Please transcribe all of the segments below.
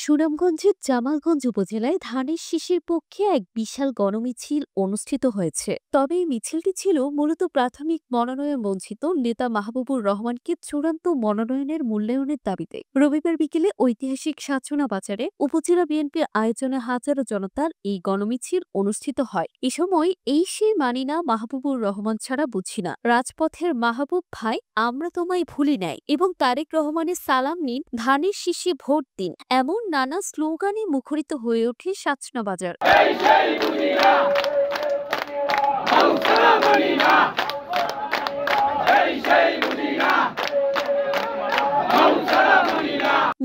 সুনামগঞ্জের জামালগঞ্জ উপজেলায় ধানের শীষের পক্ষে এক বিশাল গণমিছিল অনুষ্ঠিত হয়েছে। তবে এই মিছিলটি ছিল মূলত প্রাথমিক মনোনয়ন বঞ্চিত নেতা মাহবুবুর রহমানকে চূড়ান্ত মনোনয়নের মূল্যায়নের দাবিতে রবিবার বিকেলে ঐতিহাসিক সাতচুনা বাজারে উপজেলা বিএনপির আয়োজনে হাজারো জনতার এই গণমিছিল অনুষ্ঠিত হয়। এ সময় এই সেই মানি না মাহবুবুর রহমান ছাড়া বুঝি না, রাজপথের মাহবুব ভাই আমরা তোমায় ভুলি নাই এবং তারেক রহমানের সালাম নিন, ধানের শীষে ভোট দিন, এমন নানা স্লোগানে মুখরিত হয়ে ওঠে সাতচুনা বাজার।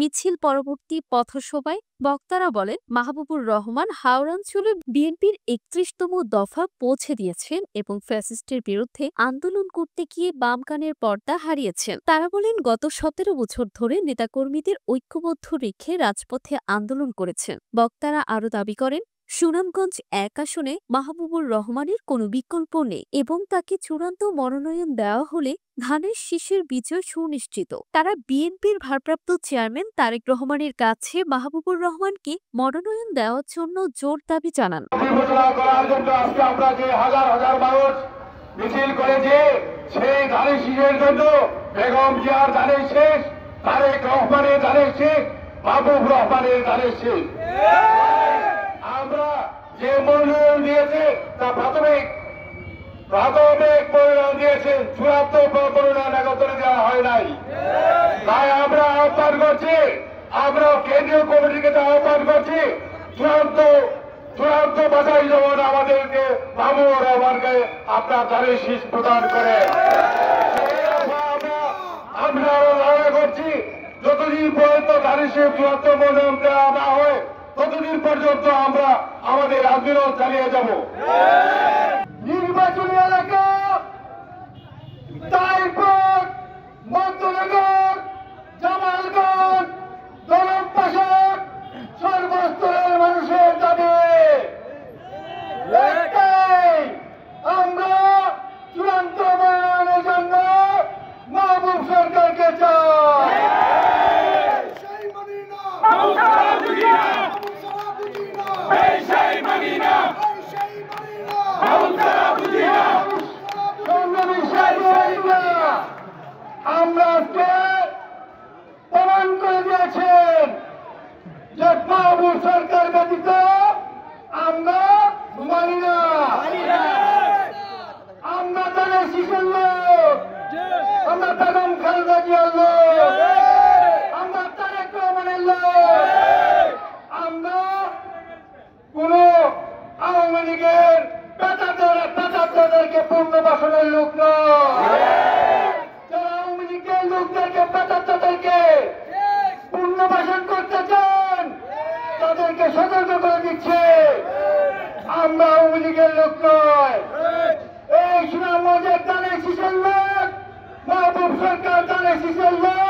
মিছিল পরবর্তী পথসভায় বক্তারা বলেন, মাহবুবুর রহমান হাওড়াঞ্চলে বিএনপির ৩১তম দফা পৌঁছে দিয়েছেন এবং ফ্যাসিস্টের বিরুদ্ধে আন্দোলন করতে গিয়ে বাম কানের পর্দা হারিয়েছেন। তারা বলেন, গত ১৭ বছর ধরে নেতাকর্মীদের ঐক্যবদ্ধ রেখে রাজপথে আন্দোলন করেছেন। বক্তারা আরও দাবি করেন, সুনামগঞ্জ ১ আসনে মাহবুবুর রহমানের কোনো বিকল্প নেই এবং তাকে চূড়ান্ত মনোনয়ন দেওয়া হলে ধানের শীষের বিজয় সুনিশ্চিত। তারা বিএনপির ভারপ্রাপ্ত চেয়ারম্যান তারেক রহমানের কাছে মাহবুবুর রহমানকে মনোনয়ন দেওয়ার জন্য জোর দাবি জানান। মিছিল করেছে সেই ধানের শীষের জন্য, বেগম জিয়ার ধানের শীষ, তারেক রহমানের ধানের শীষ, মাহবুব রহমানের ধানের শীষ। আমরা যে মনোনয়ন দিয়েছে তা প্রাথমিক মনোনয়ন দিয়েছেন, চূড়ান্ত মনোনয়ন একত্রে দেওয়া হয় নাই। তাই আমরা আহ্বান করছি, আমরা কেন্দ্রীয় কমিটিকে আহ্বান করছি, চূড়ান্ত বাছাই যেমন আমাদেরকে মাহবুবুর রহমানকে আপনার ধানের শীষ প্রদান করে। আমরা আরো লড়াই করছি, যতদিন পর্যন্ত ধানের শীষ চূড়ান্ত মনোনয়ন দেওয়া না হয় ততদিন পর্যন্ত আমরা আমাদের আন্দোলন চালিয়ে যাব। নির্বাচনী এলাকা তাইপুর, মধ্যনগর, জামালগঞ্জ, দলমপাশার সর্বস্তরের মানুষের দাবি একটাই, আমরা চূড়ান্ত মনোনয়নের জন্য মাহবুব সরকারকে চাই। আমরা আজকে প্রমাণ করে দিয়েছেন যে মাহবুব সরকার ব্যতীত আমরা মানি না। আমরা তাদের শিশুর লোক, আমরা বেগম খালেদা জিয়ার লোক, আমরা তারেক রহমানের লোক, আমরা কোন আওয়ামী লীগের পেতাদেরকে পুনর্বাসনের লোক নয়। যারা আওয়ামী লীগের লোকদেরকে পেতাদেরকে পুনর্বাসন করতে চান তাদেরকে সতর্ক করে দিচ্ছে, আমরা আওয়ামী লীগের লোক নয়। এই সুনামগঞ্জের ধানের শীষের লোক, মাহবুব সরকার ধানের শীষের লোক।